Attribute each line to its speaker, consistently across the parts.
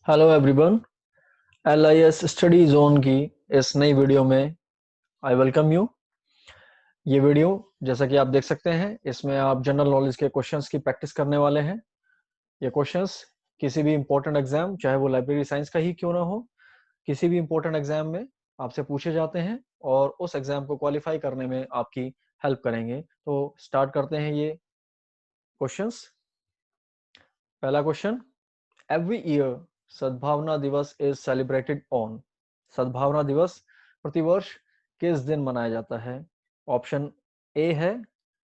Speaker 1: Hello everyone. LIS study zone की इस नई वीडियो में आई वेलकम यू। ये वीडियो जैसा कि आप देख सकते हैं, इसमें आप जनरल नॉलेज के क्वेश्चंस की प्रैक्टिस करने वाले हैं। ये क्वेश्चंस किसी भी इंपॉर्टेंट एग्जाम, चाहे वो लाइब्रेरी साइंस का ही क्यों ना हो, किसी भी इंपॉर्टेंट एग्जाम में आपसे पूछे जाते हैं और उस एग्जाम को क्वालिफाई करने में आपकी हेल्प करेंगे। तो स्टार्ट करते हैं ये क्वेश्चंस। पहला क्वेश्चन, एवरी ईयर सद्भावना दिवस इज सेलिब्रेटेड ऑन। सद्भावना दिवस प्रतिवर्ष किस दिन मनाया जाता है? ऑप्शन ए है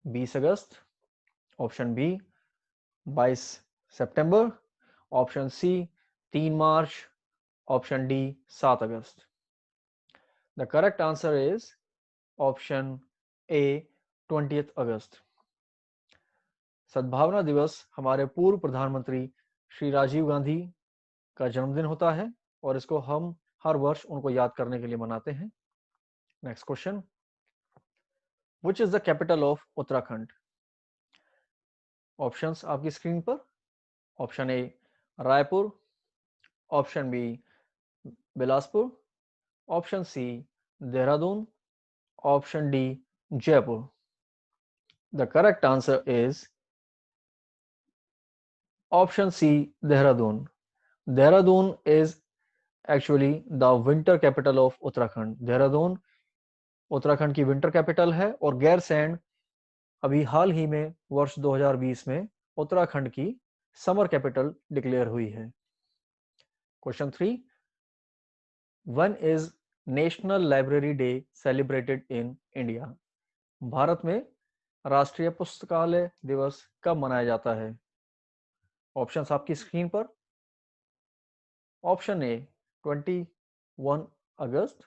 Speaker 1: 20 अगस्त, ऑप्शन बी 22 सितंबर, ऑप्शन सी 3 मार्च, ऑप्शन डी 7 अगस्त। The correct answer is option A 20 August. Sadbhavana Diwas हमारे पूर्व प्रधानमंत्री श्री राजीव गांधी का जन्मदिन होता है और इसको हम हर वर्ष उनको याद करने के लिए मनाते हैं। Next question, which is the capital of Uttarakhand? Options आपकी स्क्रीन पर। Option A Raipur, option B Bilaspur, option C Dehradun, option D Jaipur. The correct answer is option C Dehradun. Dehradun is actually the winter capital of Uttarakhand. Dehradun Uttarakhand की विंटर कैपिटल है और गैरसैंण अभी हाल ही में वर्ष 2020 में उत्तराखंड की समर कैपिटल डिक्लेयर हुई है। Question 3, when is national library day celebrated in India? Bharat में राष्ट्रीय पुस्तकालय दिवस कब मनाया जाता है? ऑप्शंस आपकी स्क्रीन पर। ऑप्शन ए 21 अगस्त,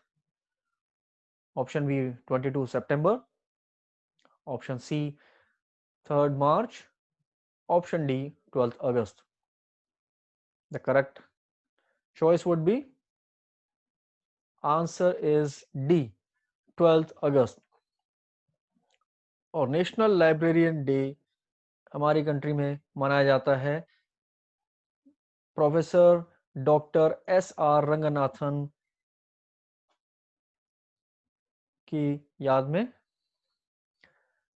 Speaker 1: ऑप्शन बी 22 सितंबर, ऑप्शन सी 3 मार्च, ऑप्शन डी 12 अगस्त। The correct choice would be answer is D 12 अगस्त। और नेशनल लाइब्रेरियन डे हमारी कंट्री में मनाया जाता है प्रोफेसर डॉक्टर SR रंगनाथन की याद में।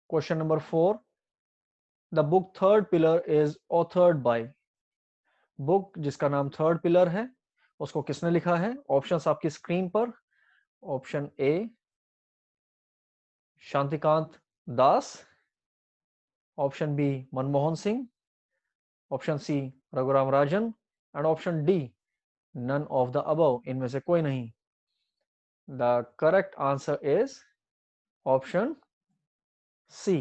Speaker 1: Question number 4, the book third pillar is authored bye. Book जिसका नाम थर्ड पिलर है उसको किसने लिखा है? ऑप्शंस आपकी स्क्रीन पर। Option A Shantikanta Das, option B Manmohan Singh, option C Raghuram Rajan and option D none of the above, इनमें से कोई नहीं। The correct answer is option C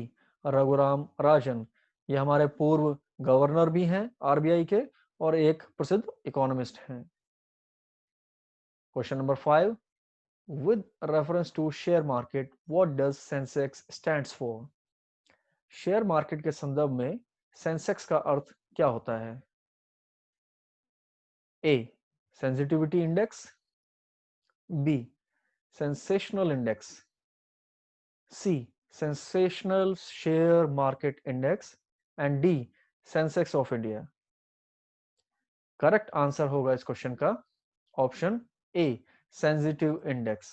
Speaker 1: Raghuram Rajan. ये हमारे पूर्व गवर्नर भी हैं RBI के और एक प्रसिद्ध इकोनॉमिस्ट हैं। Question number 5, with reference to share market what does sensex stands for? Share market के संदर्भ में सेंसेक्स का अर्थ क्या होता है? A sensitivity index, B sensational index, C sensational share market index and D sensex of India. Correct answer होगा इस क्वेश्चन का option A sensitive index.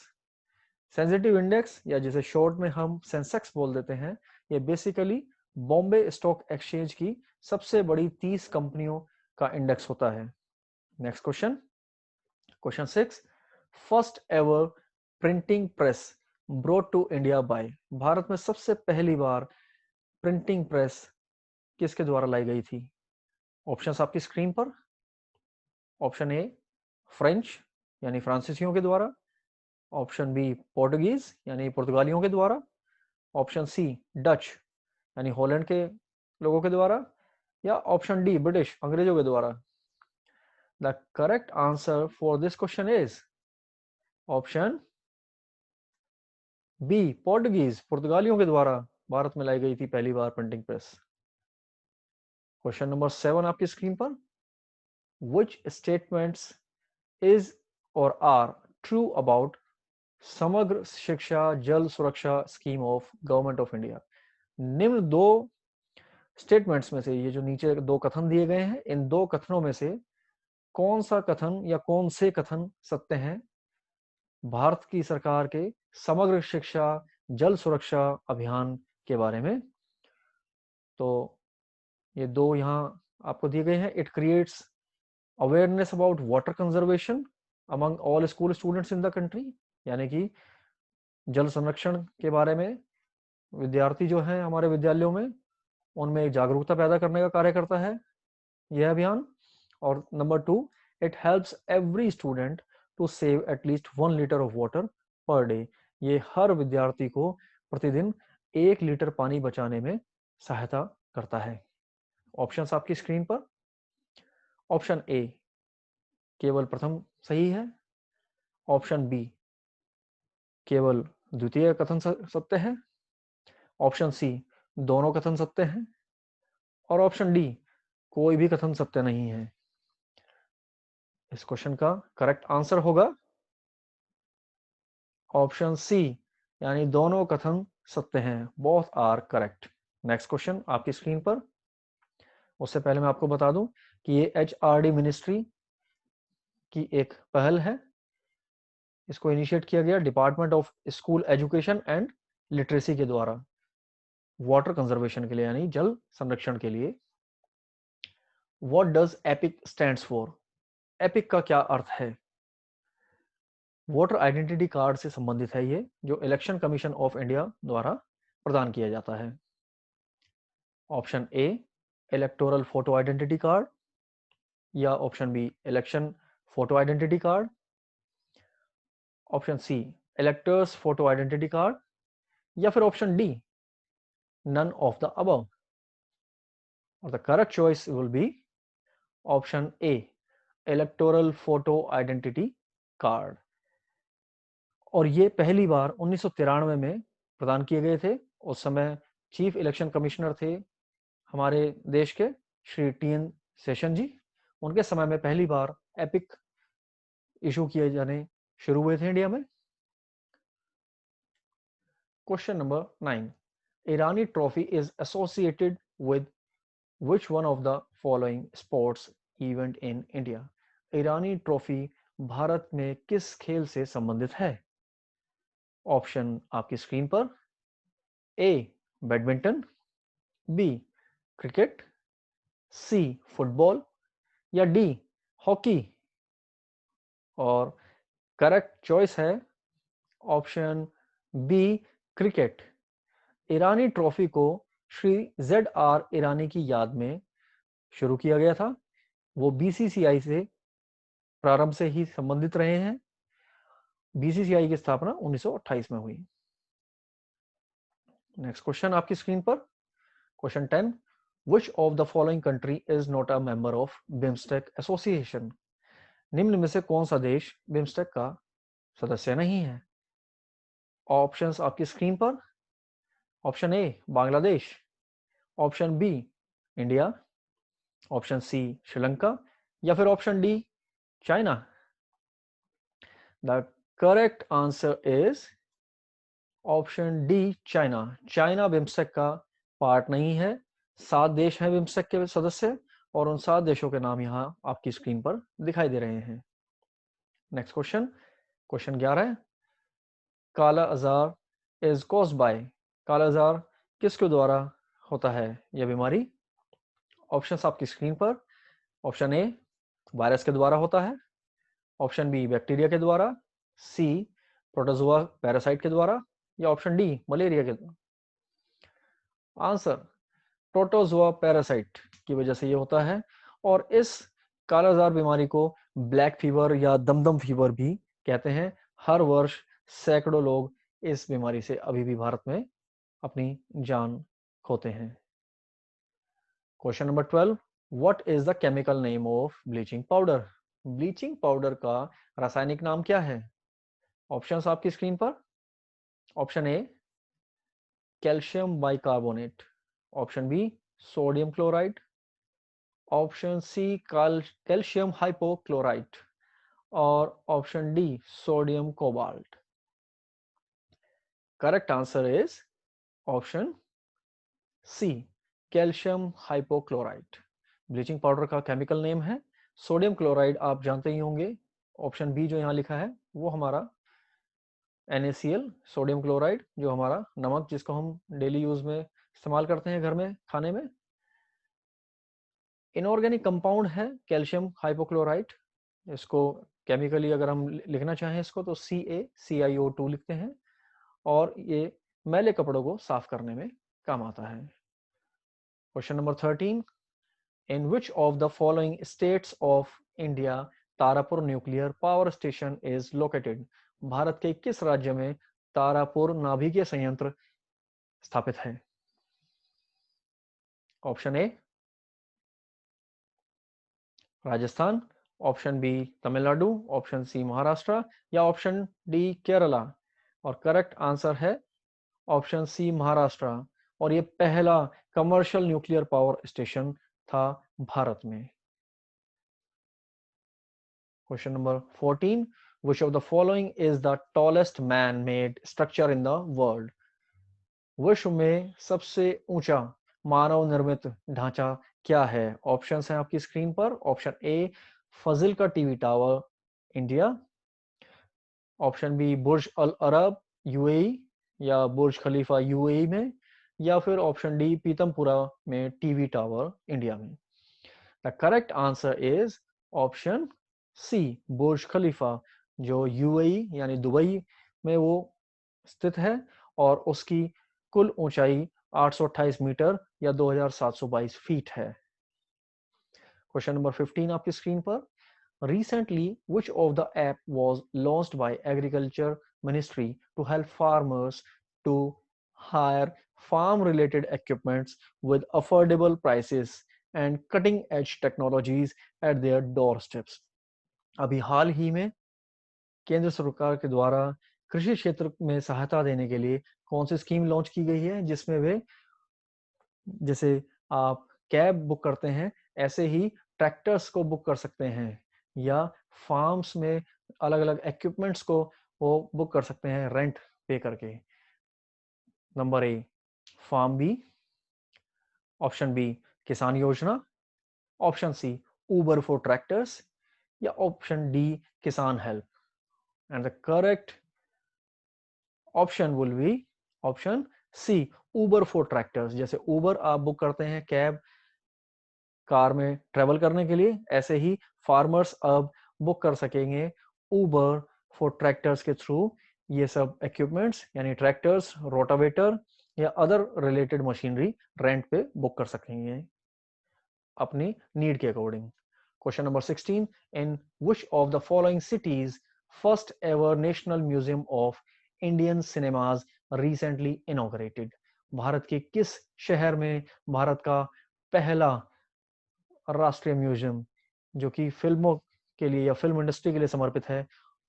Speaker 1: Sensitive index या जिसे शॉर्ट में हम सेंसेक्स बोल देते हैं, ये बेसिकली बॉम्बे स्टॉक एक्सचेंज की सबसे बड़ी 30 कंपनियों का इंडेक्स होता है। Next question, question 6, first ever printing press brought to India by. Bharat में सबसे पहली बार प्रिंटिंग प्रेस किसके द्वारा लाई गई थी? ऑप्शंस आपकी स्क्रीन पर। ऑप्शन ए फ्रेंच यानी फ्रांसीसियों के द्वारा, ऑप्शन बी पोर्टुगीज यानी पुर्तगालियों के द्वारा, ऑप्शन सी डच यानी हॉलैंड के लोगों के द्वारा, या ऑप्शन डी ब्रिटिश अंग्रेजों के द्वारा। The correct answer for this question is option B Portuguese पुर्तगालियों के द्वारा भारत में लाई गई थी पहली बार प्रिंटिंग प्रेस। क्वेश्चन नंबर 7 आपकी स्क्रीन पर, which statements is or are true about समग्र शिक्षा जल सुरक्षा scheme of government of India? निम्न दो स्टेटमेंट्स में से, ये जो नीचे दो कथन दिए गए हैं, इन दो कथनों में से कौन सा कथन या कौन से कथन सत्य हैं भारत की सरकार के समग्र शिक्षा जल सुरक्षा अभियान के बारे में? तो ये दो यहाँ आपको दिए गए हैं। It creates awareness about water conservation among all school students in the country, यानी कि जल संरक्षण के बारे में विद्यार्थी जो हैं हमारे विद्यालयों में उनमें जागरूकता पैदा करने का कार्य करता है यह अभियान। और number 2, it helps every student to save at least 1 litre of water per day. ये हर विद्यार्थी को प्रतिदिन 1 लीटर पानी बचाने में सहायता करता है। ऑप्शंस आपकी स्क्रीन पर। ऑप्शन ए केवल प्रथम सही है। ऑप्शन बी केवल द्वितीय कथन सत्य है। ऑप्शन सी दोनों कथन सत्य हैं। और ऑप्शन डी कोई भी कथन सत्य नहीं है। इस क्वेश्चन का करेक्ट आंसर होगा ऑप्शन सी, यानी दोनों कथन सत्य हैं। Both are correct. Next question आपकी स्क्रीन पर। उससे पहले मैं आपको बता दूं कि ये HRD मिनिस्ट्री की एक पहल है। इसको इनिशिएट किया गया department of school education and literacy के द्वारा वाटर कंजर्वेशन के लिए, यानी जल संरक्षण के लिए। What does epic stands for? Epic का क्या अर्थ है? वोटर आइडेंटिटी कार्ड से संबंधित है ये, जो इलेक्शन कमीशन ऑफ इंडिया द्वारा प्रदान किया जाता है। Option A electoral photo identity card, या option B election photo identity card, option C electors photo identity card, या फिर option D none of the above. और the correct choice will be option A electoral photo identity card. और ये पहली बार 1993 में प्रदान किए गए थे। उस समय चीफ इलेक्शन कमिश्नर थे हमारे देश के श्री TN सेशन जी। उनके समय में पहली बार एपिक इशू किए जाने शुरू हुए थे इंडिया में। Question number 9, Irani trophy is associated with which one of the following sports event in India? Irani trophy Bharat में किस खेल से संबंधित है? ऑप्शन आपकी स्क्रीन पर। A badminton, B cricket, C football, या डी हॉकी। और करेक्ट चॉइस है option B cricket. Irani trophy को श्री ZR ईरानी की याद में शुरू किया गया था। वो BCCI से प्रारंभ से ही संबंधित रहे हैं। BCCI की स्थापना 1928 में हुई। नेक्स्ट क्वेश्चन आपकी स्क्रीन पर। Question 10, which of the following country is not a member of BIMSTEC association? निम्न में से कौन सा देश बिम्स्टेक का सदस्य नहीं है? ऑप्शंस आपकी स्क्रीन पर। Option A Bangladesh, option B India, option C Sri Lanka, या फिर option D China. The correct answer is option D China. China BIMSTEC का पार्ट नहीं है। 7 देश हैं बिम्स्टेक के सदस्य, और उन 7 देशों के नाम यहाँ आपकी स्क्रीन पर दिखाई दे रहे हैं। नेक्स्ट क्वेश्चन, क्वेश्चन 11, काला अजार इज कॉज्ड बाय? काला अजार किसके द्वारा होता है यह बीमारी? ऑप्शंस आपकी स्क्रीन पर। ऑप्शन ए वायरस के द्वारा होता है, ऑप्शन बी बैक्टीरिया के द्वारा, सी प्रोटोजोआ पैरासाइट के द्वारा, या ऑप्शन डी मलेरिया के द्वारा। आंसर प्रोटोजोआ पैरासाइट की वजह से ये होता है। और इस कालाजार बीमारी को ब्लैक फीवर या दमदम फीवर भी कहते हैं। हर वर्ष सैकड़ों लोग इस बीमारी से अभी भी भारत में अपनी जान खोते हैं। Question number 12, what is the chemical name of bleaching powder? Bleaching powder का रासायनिक नाम क्या है? ऑप्शंस आपकी स्क्रीन पर। Option A calcium bicarbonate, option B sodium chloride, option C calcium hypochlorite, और option D sodium cobalt. Correct answer is option C calcium hypochlorite. Bleaching powder का chemical name है सोडियम क्लोराइड आप जानते ही होंगे, option B जो यहाँ लिखा है वो हमारा NaCl सोडियम क्लोराइड, जो हमारा नमक जिसको हम डेली यूज में इस्तेमाल करते हैं घर में खाने में। इनऑर्गेनिक कंपाउंड है कैल्शियम हाइपोक्लोराइट, इसको केमिकली अगर हम लिखना चाहें इसको तो CaCiO2 लिखते हैं, और ये मैले कपड़ों को साफ करने में काम आता है। Question number 13, in which of the following states of India Tarapur nuclear power station is located? Bharat के किस राज्य में तारापुर नाभिकीय संयंत्र स्थापित है? Option A Rajasthan, option B Tamil Nadu, option C Maharashtra, या ऑप्शन डी केरला। और करेक्ट आंसर है ऑप्शन सी महाराष्ट्र, और ये पहला कमर्शियल न्यूक्लियर पावर स्टेशन था भारत में। Question number 14, which of the following is the tallest man-made structure in the world? विश्व में सबसे ऊंचा मानव निर्मित ढांचा क्या है? ऑप्शंस हैं आपकी स्क्रीन पर। Option A Fazilka TV tower India, option B Burj Al Arab UAE या बुर्ज खलीफा यूएई में, या फिर ऑप्शन डी पीतमपुरा में टीवी टावर इंडिया में। The correct answer is option C Burj Khalifa, जो यूएई यानी दुबई में वो स्थित है, और उसकी कुल ऊंचाई 828 मीटर या 2722 फीट है। क्वेश्चन नंबर 15 आपकी स्क्रीन पर। Recently, which of the app was launched by Agriculture Ministry to help farmers to hire farm-related equipments with affordable prices and cutting-edge technologies at their doorsteps? अभी हाल ही में केंद्र सरकार के द्वारा कृषि क्षेत्र में सहायता देने के लिए कौन सी स्कीम लॉन्च की गई है, जिसमें वे जैसे आप कैब बुक करते हैं ऐसे ही ट्रैक्टर्स को बुक कर सकते हैं, या फार्म्स में अलग अलग इक्विपमेंट्स को वो बुक कर सकते हैं रेंट पे करके। Number A farm B, option B Kisan Yojana, option C Uber for tractors, या option D Kisan help. And the correct option will be option C Uber for tractors. जैसे उबर आप बुक करते हैं कैब कार में travel करने के लिए, ऐसे ही फार्मर्स अब बुक कर सकेंगे उबर फॉर ट्रैक्टर्स के थ्रू ये सब इक्विपमेंट्स, यानी ट्रैक्टर्स, रोटावेटर या अदर रिलेटेड मशीनरी रेंट पे बुक कर सकेंगे अपनी नीड के according. Question number 16, in which of the following cities first ever national museum of Indian cinemas recently inaugurated? Bharat के किस शहर में भारत का पहला राष्ट्रीय म्यूजियम जो कि फिल्मों के लिए या फिल्म इंडस्ट्री के लिए समर्पित है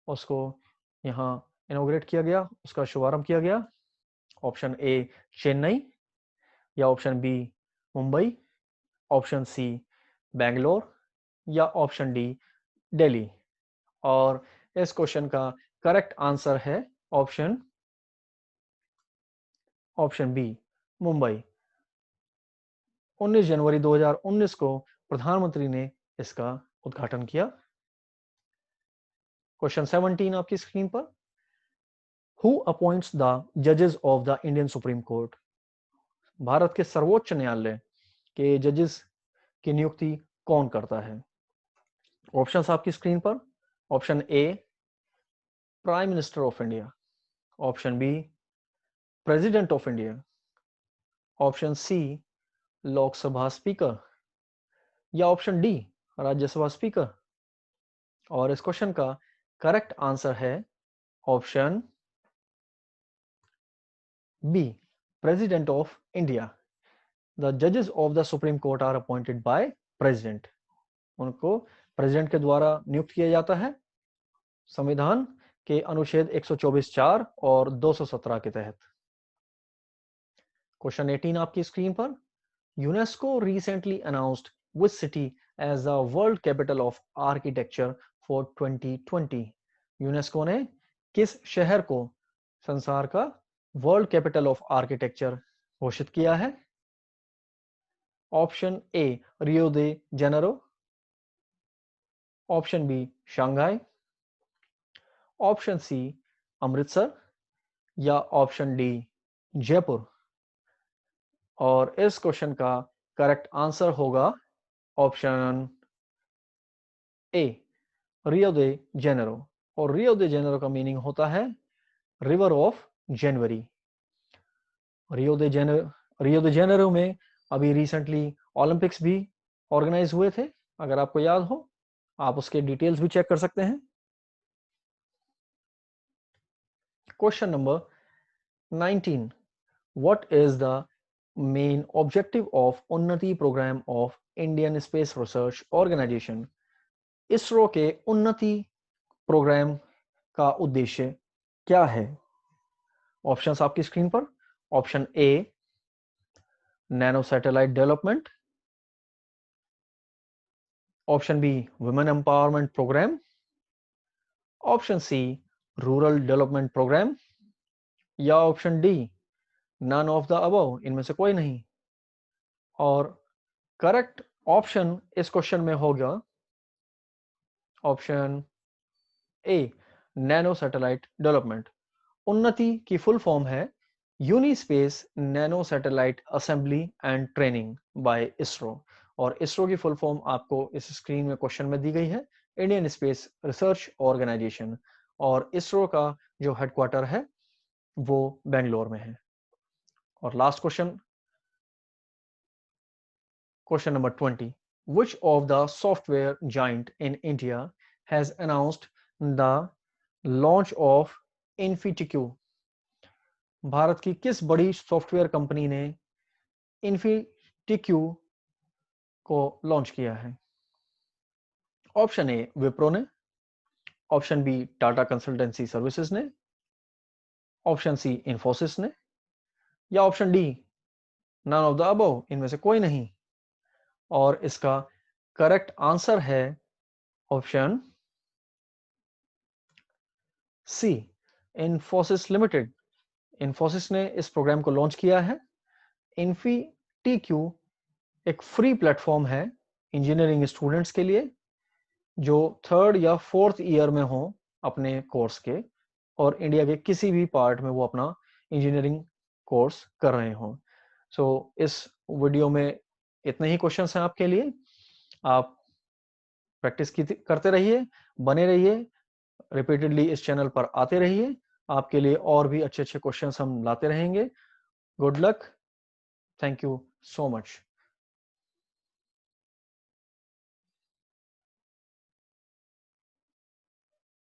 Speaker 1: उसको यहाँ इनॉग्रेट किया गया, उसका शुभारंभ किया गया? ऑप्शन ए चेन्नई, या option B Mumbai, option C Bangalore, या ऑप्शन डी दिल्ली। और इस क्वेश्चन का करेक्ट आंसर है ऑप्शन बी मुंबई। 19 जनवरी 2019 को प्रधानमंत्री ने इसका उद्घाटन किया। क्वेश्चन 17 आपकी स्क्रीन पर। हु अपॉइंट्स द जजेस of the Indian supreme court? Bharat के सर्वोच्च न्यायालय के जजेस की नियुक्ति कौन करता है? ऑप्शंस आपकी स्क्रीन पर। Option A prime minister of India, option B president of India, option C Lok Sabha speaker, या ऑप्शन डी राज्यसभा स्पीकर। और इस क्वेश्चन का करेक्ट आंसर है option B president of India. The जजेस of the supreme court are appointed by president. उनको president के द्वारा नियुक्त किया जाता है संविधान के अनुच्छेद 124(4) और 217 के तहत। क्वेश्चन 18 आपकी स्क्रीन पर। UNESCO recently announced which city as the world capital of architecture for 2020? UNESCO ने किस शहर को संसार का वर्ल्ड कैपिटल ऑफ आर्किटेक्चर घोषित किया है? Option A Rio de Janeiro, option B Shanghai, option C Amritsar या ऑप्शन डी जयपुर। और इस क्वेश्चन का करेक्ट आंसर होगा option A Rio de Janeiro. और रियो दे जेनेरो का मीनिंग होता है river of January. Rio de Janeiro में अभी रिसेंटली ओलंपिक्स भी ऑर्गेनाइज हुए थे, अगर आपको याद हो आप उसके डिटेल्स भी चेक कर सकते हैं। Question number 19, what is the main objective of Unnati programme of Indian space research organisation? ISRO के उन्नति प्रोग्राम का उद्देश्य क्या है? ऑप्शंस आपकी स्क्रीन पर। Option A nano satellite development, option B women empowerment program, option C rural development program या option D none of the above, इनमें से कोई नहीं। और करेक्ट ऑप्शन इस क्वेश्चन में होगा option A nano satellite development. Unnati की फुल फॉर्म है UNISPACE nano satellite assembly and training by ISRO. और इसरो की फुल फॉर्म आपको इस स्क्रीन में क्वेश्चन में दी गई है, इंडियन स्पेस रिसर्च ऑर्गेनाइजेशन। और इसरो का जो हेडक्वार्टर है वो बेंगलोर में है। और last question, question number 20, which of the software giant in India has announced the launch of InfyTQ? भारत की किस बड़ी सॉफ्टवेयर कंपनी ने InfyTQ को लॉन्च किया है? ऑप्शन ए विप्रो ने, option B Tata consultancy services ने, ऑप्शन सी इंफोसिस ने या option D none of the above, इनमें से कोई नहीं। और इसका करेक्ट आंसर है option C Infosys limited. Infosys ने इस प्रोग्राम को लॉन्च किया है। InfyTQ एक फ्री प्लेटफॉर्म है इंजीनियरिंग स्टूडेंट्स के लिए जो 3rd या 4th ईयर में हो अपने कोर्स के, और इंडिया के किसी भी पार्ट में वो अपना इंजीनियरिंग कोर्स कर रहे हो। सो इस वीडियो में इतने ही क्वेश्चंस हैं आपके लिए। आप प्रैक्टिस करते रहिए, बने रहिए, रिपीटेडली इस चैनल पर आते रहिए। आपके लिए और भी अच्छे अच्छे क्वेश्चंस हम लाते रहेंगे। Good luck, thank you so much.